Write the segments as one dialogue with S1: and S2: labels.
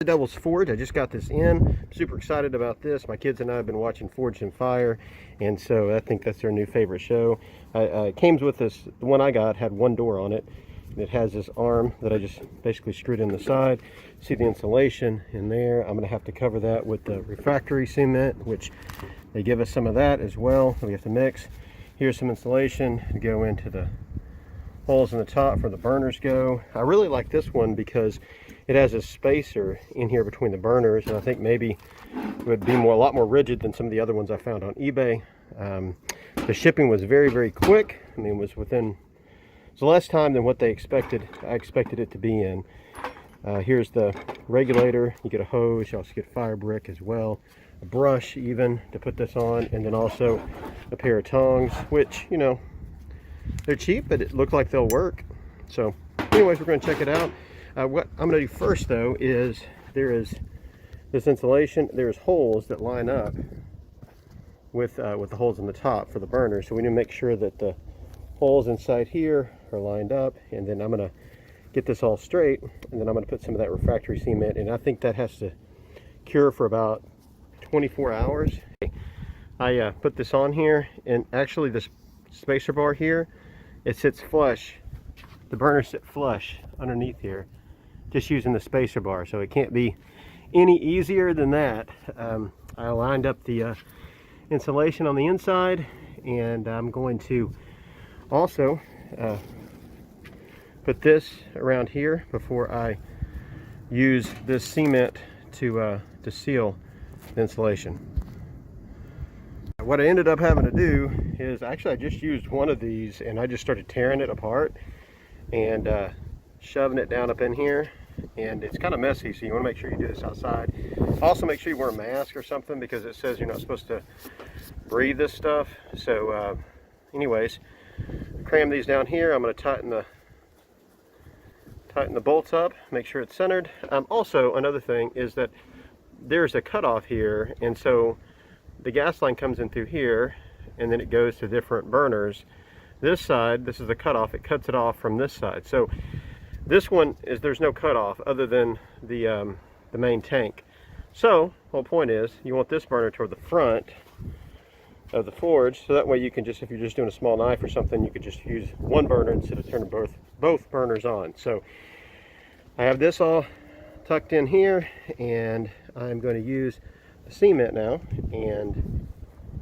S1: The Devil's Forge. I just got this in. I'm super excited about this. My kids and I have been watching Forged in Fire, and so I think that's their new favorite show. It came with this. The one I got had one door on it. It has this arm that I just basically screwed in the side. See the insulation in there. I'm going to have to cover that with the refractory cement, which they give us some of that as well. We have to mix. Here's some insulation to go into the holes in the top for the burners go. I really like this one because it has a spacer in here between the burners, and I think maybe it would be a lot more rigid than some of the other ones I found on eBay. The shipping was very, very quick. I mean, it was less time than what they expected. I expected it to be in. Here's the regulator. You get a hose. You also get fire brick as well, a brush even to put this on, and then also a pair of tongs, which, you know, they're cheap, but it looked like they'll work. So anyways, we're going to check it out. What I'm going to do first, though, is there is this insulation. There's holes that line up with the holes in the top for the burner. So we need to make sure that the holes inside here are lined up. And then I'm going to get this all straight. And then I'm going to put some of that refractory cement. And I think that has to cure for about 24 hours. I put this on here. And actually, this spacer bar here, it sits flush. The burners sit flush underneath here, just using the spacer bar, so it can't be any easier than that. I lined up the insulation on the inside, and I'm going to also put this around here before I use this cement to seal the insulation. What I ended up having to do is, actually I just used one of these and I just started tearing it apart and shoving it down up in here, and it's kind of messy, so you want to make sure you do this outside. Also make sure you wear a mask or something, because it says you're not supposed to breathe this stuff. So anyways, cram these down here. I'm going to tighten the bolts up, make sure it's centered. Also, another thing is that there's a cutoff here, and so the gas line comes in through here and then it goes to different burners. This side, this is the cutoff, it cuts it off from this side. So this one is, there's no cutoff other than the main tank. So the whole point is you want this burner toward the front of the forge, so that way you can just, if you're just doing a small knife or something, you could just use one burner instead of turning both burners on. So I have this all tucked in here, and I'm going to use the cement now and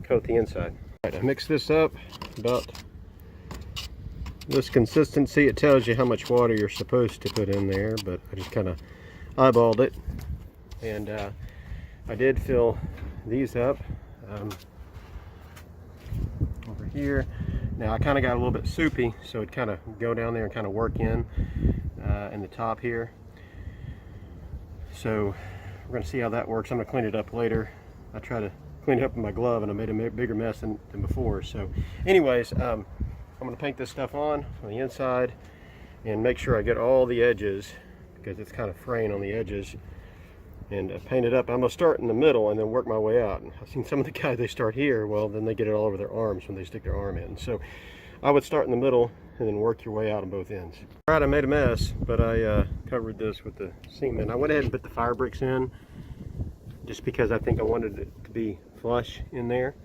S1: coat the inside. All right, I mix this up about this consistency. It tells you how much water you're supposed to put in there, but I just kind of eyeballed it, and I did fill these up over here. Now I kind of got a little bit soupy, so it kind of go down there and kind of work in the top here. So we're going to see how that works. I'm going to clean it up later. I try to clean it up with my glove, and I made a bigger mess than before. So anyways, I'm going to paint this stuff on the inside and make sure I get all the edges, because it's kind of fraying on the edges, and paint it up. I'm going to start in the middle and then work my way out. I've seen some of the guys, they start here, well then they get it all over their arms when they stick their arm in. So I would start in the middle and then work your way out on both ends. All right, I made a mess, but I covered this with the cement. I went ahead and put the fire bricks in just because I think I wanted it to be flush in there.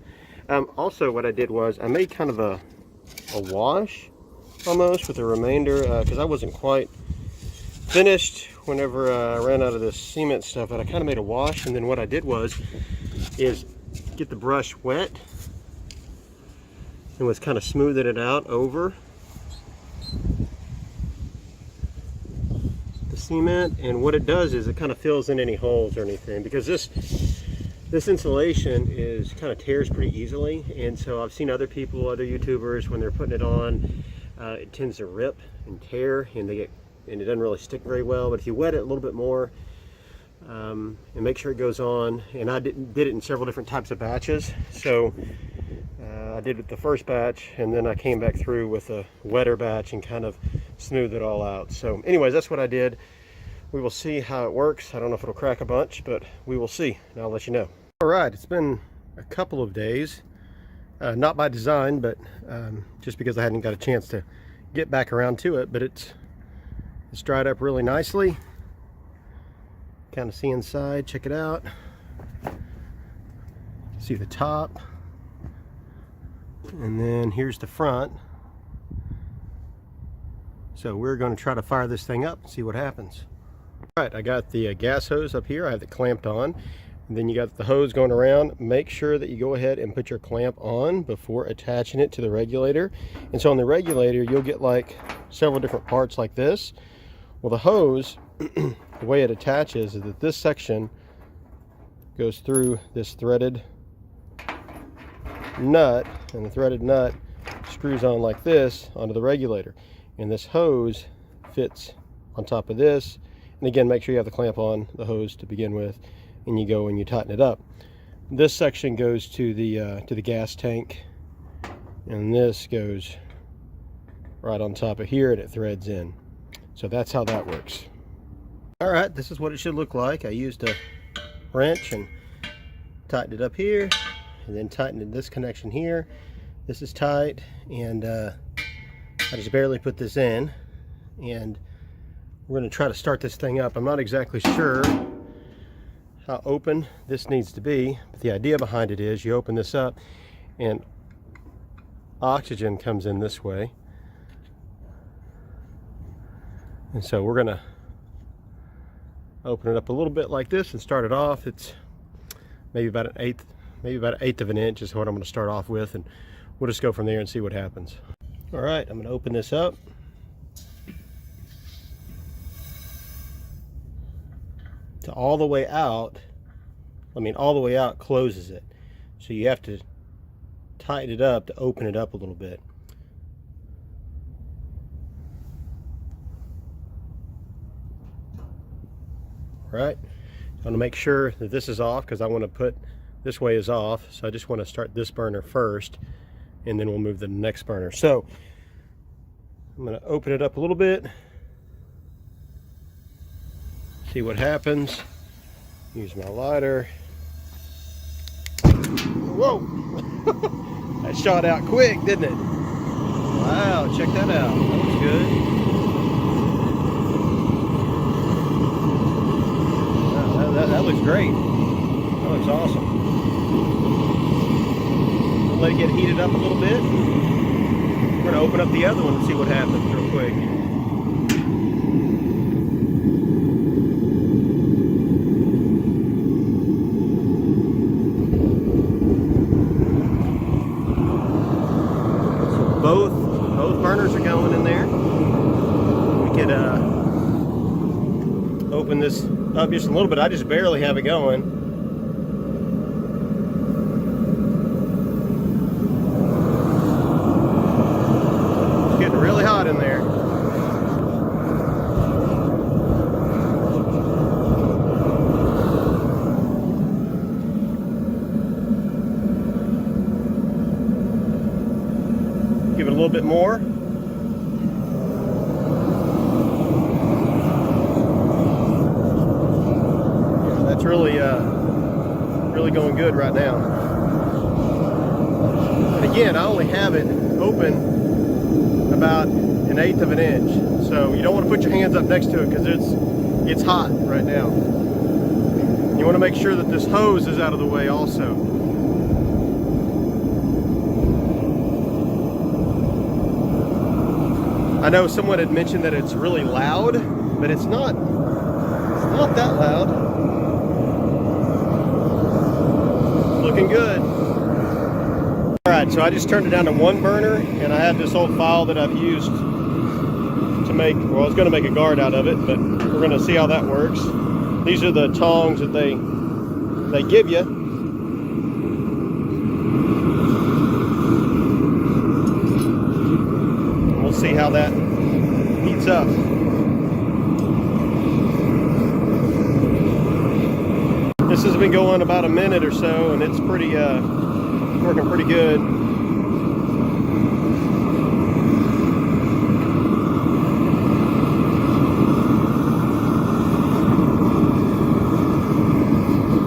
S1: Also what I did was I made kind of a wash almost with the remainder, because I wasn't quite finished whenever I ran out of this cement stuff, but I kind of made a wash, and then what I did is get the brush wet and was kind of smoothing it out over the cement. And what it does is it kind of fills in any holes or anything, because this insulation is kind of tears pretty easily, and so I've seen other people, other YouTubers, when they're putting it on, it tends to rip and tear, and it doesn't really stick very well. But if you wet it a little bit more and make sure it goes on, and I did it in several different types of batches. So I did it the first batch, and then I came back through with a wetter batch and kind of smoothed it all out. So anyways, that's what I did. We will see how it works. I don't know if it'll crack a bunch, but we will see, and I'll let you know. All right, it's been a couple of days, not by design, but just because I hadn't got a chance to get back around to it. But it's dried up really nicely. kind of see inside. Check it out. See the top. And then here's the front. So we're going to try to fire this thing up and see what happens. All right, I got the gas hose up here. I have it clamped on. And then you got the hose going around. Make sure that you go ahead and put your clamp on before attaching it to the regulator. And so on the regulator, you'll get like several different parts like this. Well, the hose, the way it attaches is that this section goes through this threaded nut, and the threaded nut screws on like this onto the regulator. And this hose fits on top of this. And again, make sure you have the clamp on the hose to begin with, and you go and you tighten it up. This section goes to the gas tank, and this goes right on top of here, and it threads in. So that's how that works. All right, this is what it should look like. I used a wrench and tightened it up here, and then tightened this connection here. This is tight, and I just barely put this in, and we're going to try to start this thing up. I'm not exactly sure how open this needs to be, but the idea behind it is you open this up and oxygen comes in this way. And so we're going to open it up a little bit like this and start it off. It's maybe about an eighth of an inch is what I'm going to start off with, and we'll just go from there and see what happens. All right, I'm going to open this up. To all the way out, all the way out closes it. So you have to tighten it up to open it up a little bit. All right, I want to make sure that this is off because I want to put this way is off. So I just want to start this burner first, and then we'll move to the next burner. So I'm going to open it up a little bit. See what happens. Use my lighter. Whoa! That shot out quick, didn't it? Wow, check that out. That was good. Wow, that looks great. That looks awesome. I'll let it get heated up a little bit. We're going to open up the other one and see what happens real quick. Both burners are going in there. We could open this up just a little bit. I just barely have it going. It's getting really hot in there. Give it a little bit more. Yeah, that's really going good right now. And again, I only have it open about an eighth of an inch, so you don't want to put your hands up next to it because it's hot right now. You want to make sure that this hose is out of the way also. I know someone had mentioned that it's really loud, but it's not that loud. Looking good. All right, so I just turned it down to one burner, and I have this old file that I've used to make, well, I was going to make a guard out of it, but we're going to see how that works. These are the tongs that they give you. We'll see how that heats up. This has been going about a minute or so, and it's pretty working pretty good.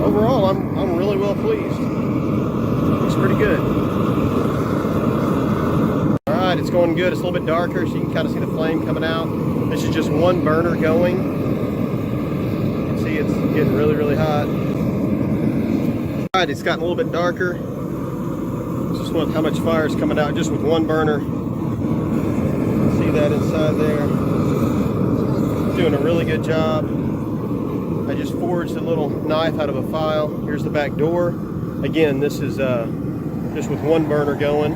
S1: Overall, I'm really well pleased. Looks pretty good. All right, it's going good. It's a little bit darker, so you can kind of see the flame coming out. This is just one burner going. You can see it's getting really, really hot. All right, it's gotten a little bit darker. This is how much fire is coming out just with one burner. See that inside there? Doing a really good job. I just forged a little knife out of a file. Here's the back door. Again, this is just with one burner going.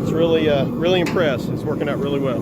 S1: It's really, really impressed. It's working out really well.